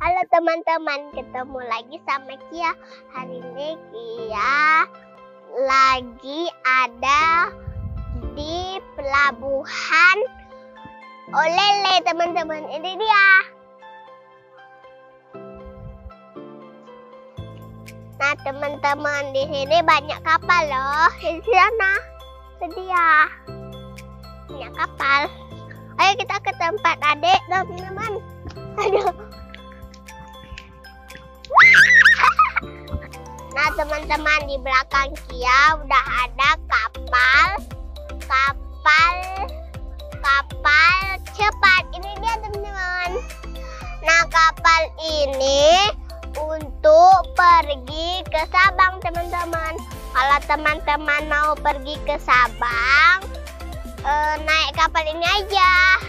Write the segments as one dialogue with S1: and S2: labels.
S1: Halo teman-teman, ketemu lagi sama Kia. Hari ini Kia lagi ada di pelabuhan Olele teman-teman. Ini dia. Nah teman-teman, di sini banyak kapal loh. Di sana, itu dia. Banyak kapal. Ayo kita ke tempat adik teman-teman. Aduh. Nah teman-teman, di belakang Kia udah ada kapal cepat. Ini dia teman-teman. Nah kapal ini untuk pergi ke Sabang teman-teman. Kalau teman-teman mau pergi ke Sabang, naik kapal ini aja.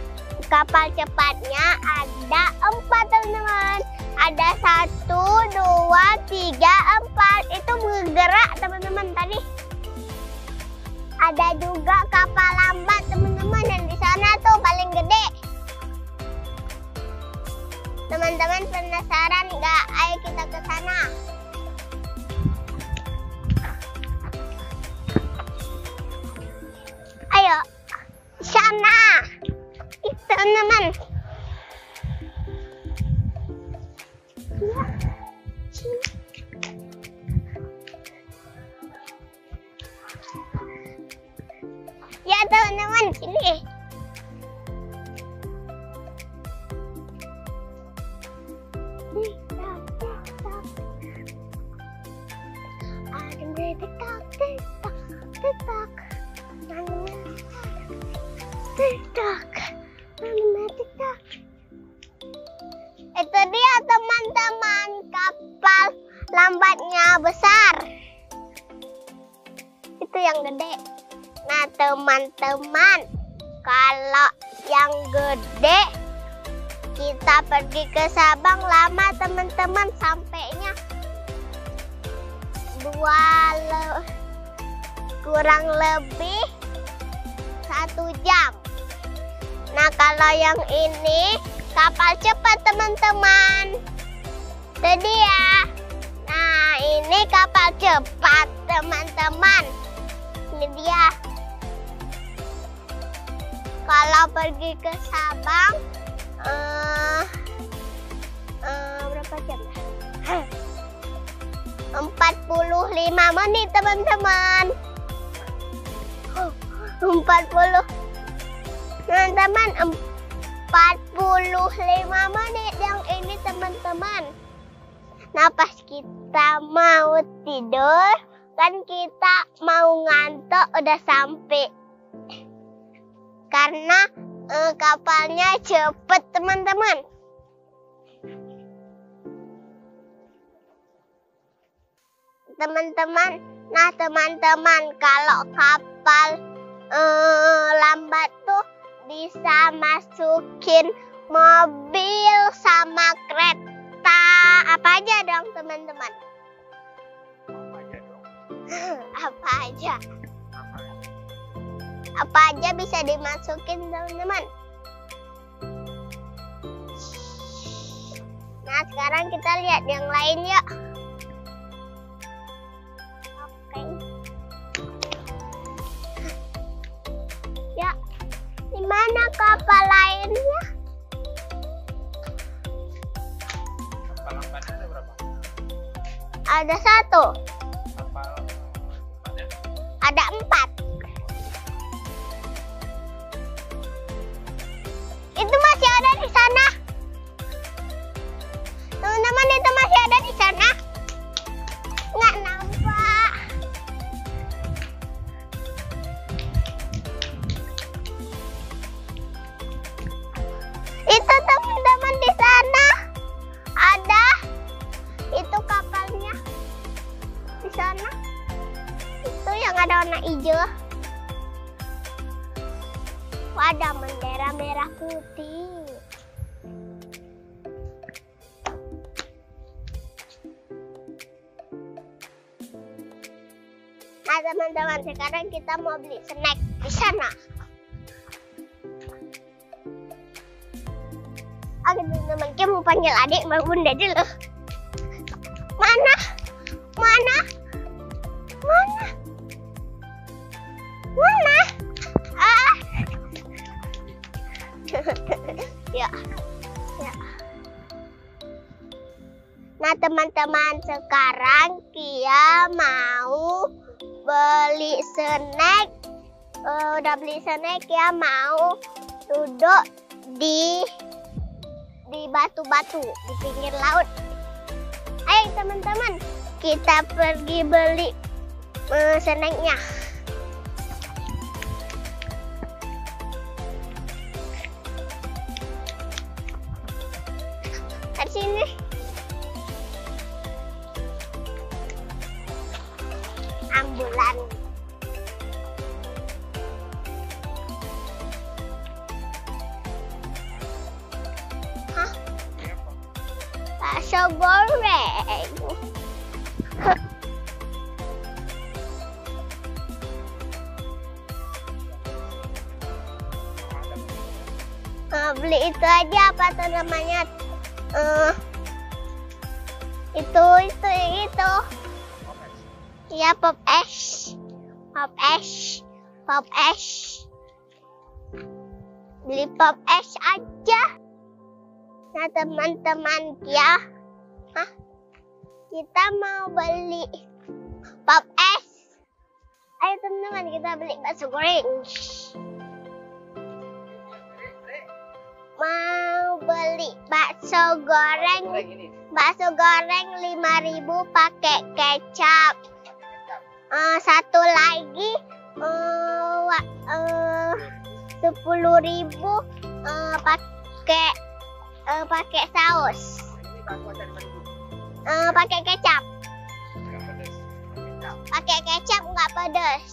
S1: Kapal cepatnya ada 4 teman-teman. Ada 1, 2, 3, 4. Itu bergerak teman-teman tadi. Ada juga kapal lambat teman-teman, dan di sana tuh paling gede. Teman-teman penasaran nggak? Ayo kita ke sana. Ayo, sana. Teman-teman. Ya teman-teman, sini. Itu dia teman-teman, kapal lambatnya besar. Itu yang gede. Nah teman-teman, kalau yang gede kita pergi ke Sabang lama teman-teman, sampainya kurang lebih 1 jam. Nah kalau yang ini kapal cepat teman-teman. Itu dia. Nah ini kapal cepat teman-teman. Ini dia. Kalau pergi ke Sabang berapa jam ya? 45 menit teman-teman. 45 menit yang ini teman-teman. Nah pas kita mau tidur, kan kita mau ngantuk udah sampai. Karena kapalnya cepet teman-teman. Nah teman-teman, kalau kapal lambat tuh bisa masukin mobil sama kereta apa aja dong teman-teman? Apa aja bisa dimasukin teman-teman? Nah sekarang kita lihat yang lain yuk. Oke. Ya, di mana kapal lainnya?
S2: Kapal lambatnya ada berapa?
S1: Ada 1.
S2: Kapal lambatnya?
S1: Ada 4. Itu masih ada di sana. Teman-teman, itu masih ada di sana. Nggak nampak. Itu teman-teman di sana. Ada. Itu kapalnya. Di sana. Itu yang ada warna hijau. Ada bendera merah putih. Nah teman-teman, sekarang kita mau beli snack di sana. teman-teman. Kita mau panggil adik sama bunda dulu. Mana? Mana? Mana? Mana? Ah. Ya. Ya. Nah, teman-teman, sekarang Kia mau beli snack. Udah beli snack, Kia mau duduk di batu-batu di pinggir laut. Ayo teman-teman, kita pergi beli snacknya. Di sini. Ambulan. Hah? Bakso goreng. Beli itu aja, apa tuh namanya? Itu. Ya, pop es. Beli pop es aja. Nah, teman-teman, ya. Hah? Kita mau beli pop es. Ayo teman-teman, kita beli bakso goreng. Mau beli bakso goreng 5.000 pakai kecap. Satu lagi 10.000 pakai saus. Pakai kecap. Pakai kecap nggak pedas.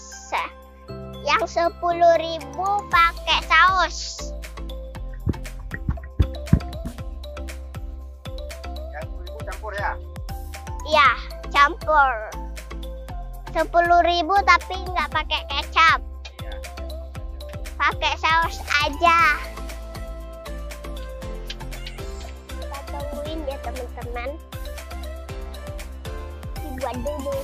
S1: Yang 10.000 pakai saus.
S2: Campur ya?
S1: Iya, campur. 10.000 tapi nggak pakai kecap.
S2: Iya.
S1: Pakai saus aja. Kita tungguin ya teman-teman. Dibuat dulu.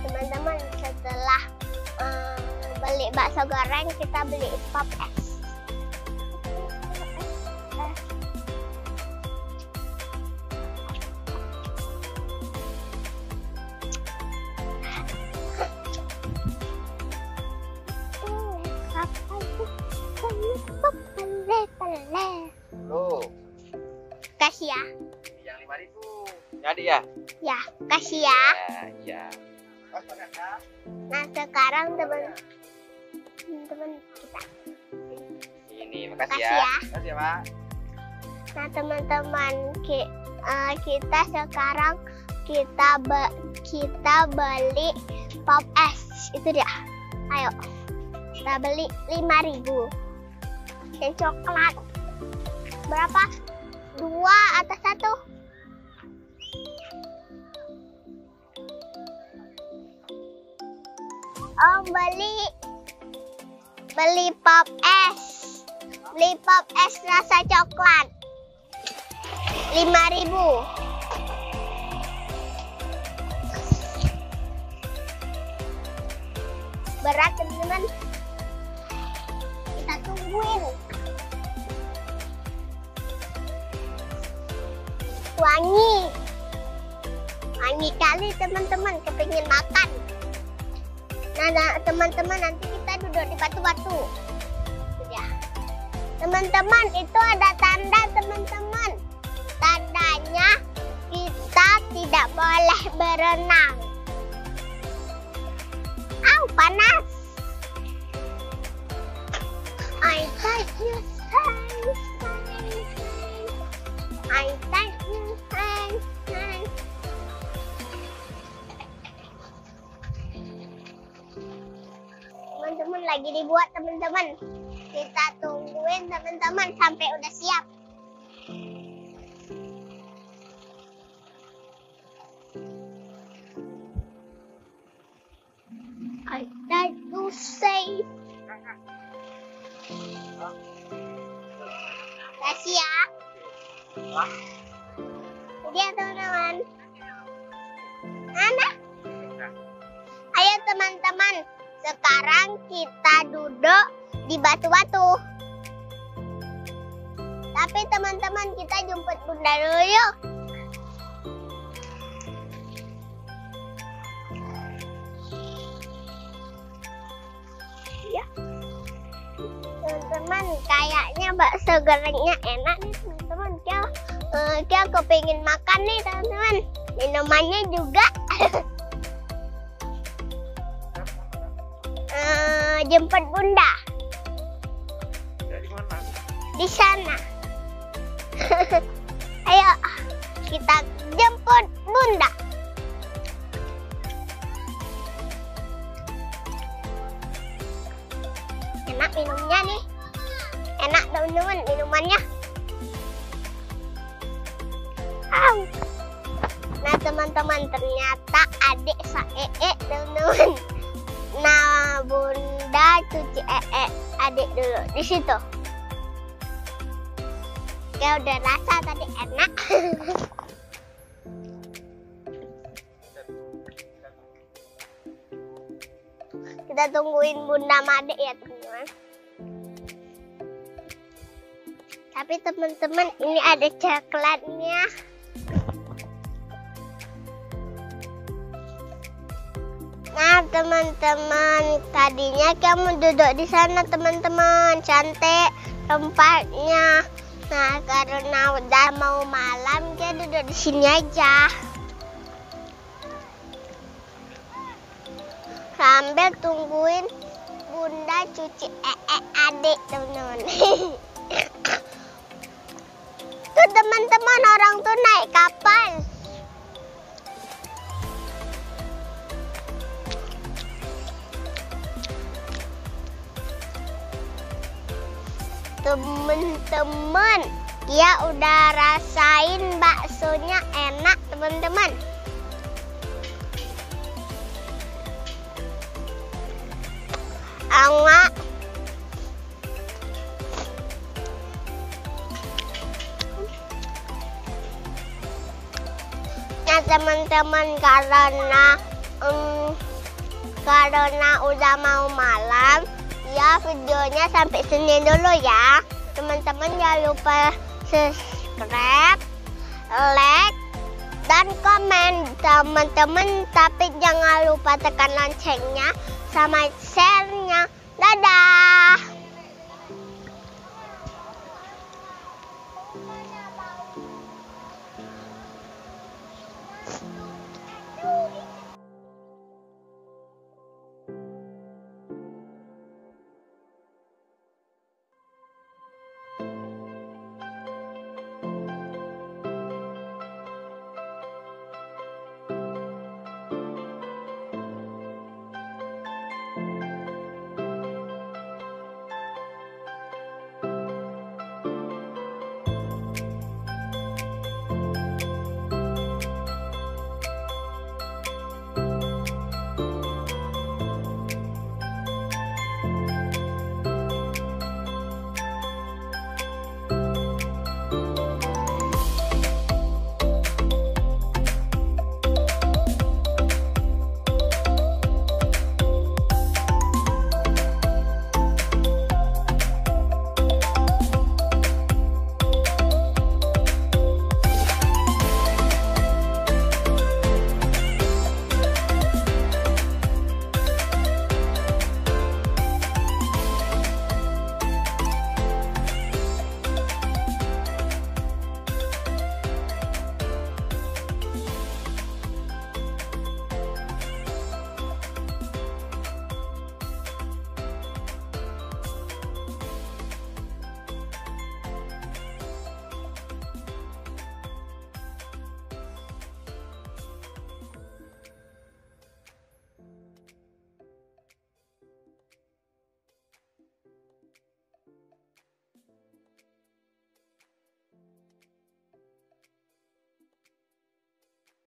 S1: Teman-teman, setelah beli bakso goreng, kita beli pop es.
S2: Loh,
S1: Kasih ya.
S2: yang 5.000. Jadi ya?
S1: Ya, kasih ya.
S2: Iya. Pas banget ya.
S1: Nah, sekarang teman-teman kita.
S2: Ini, makasih
S1: Makasih
S2: ya.
S1: ya.
S2: Makasih ya, Pak.
S1: Nah, teman-teman, kita sekarang kita beli pop es. Itu dia. Ayo. Kita beli 5.000. Dan coklat. Berapa? 2 atau 1? Oh, beli pop es. Beli pop es rasa coklat. 5.000. Berat teman-teman. Kita tungguin. Wangi kali teman-teman, kepingin makan. Nah, teman-teman, nanti kita duduk di batu-batu. Ya. Teman-teman, itu ada tanda teman-teman. Tandanya kita tidak boleh berenang. Au, panas. I touch you, sayang. I touch you, sayang. Teman-teman lagi dibuat teman-teman. Kita tungguin teman-teman sampai udah siap. I like to say. Kasih ya. Dia teman-teman. Mana? Ayo teman-teman, sekarang kita duduk di batu-batu. Tapi teman-teman, kita jemput bunda dulu yuk. Ya. Teman-teman, kayaknya bakso gorengnya enak nih teman-teman. Kia kepingin makan nih teman-teman. Minumannya juga. Jemput bunda.
S2: Dari mana?
S1: Di sana. Ayo kita jemput bunda. Enak minumnya nih. Enak teman-teman minumannya. Nah teman-teman, ternyata adik Saee teman-teman. Nah bunda cuci adik dulu di situ. Ya udah rasa tadi enak. Kita tungguin bunda sama adik ya teman-teman. Tapi teman-teman, ini ada coklatnya. Nah teman-teman, tadinya kamu duduk di sana teman-teman, cantik tempatnya. Nah karena udah mau malam, dia duduk di sini aja. Sambil tungguin bunda cuci adik teman-teman. Tuh teman-teman, orang tuh naik kapal. Teman-teman, dia udah rasain baksonya enak teman-teman. Enak. Nah teman-teman, karena udah mau malam, ya videonya sampai sini dulu ya. Teman-teman jangan lupa subscribe, like, dan komen teman-teman. Tapi jangan lupa tekan loncengnya sama share-nya. Dadah.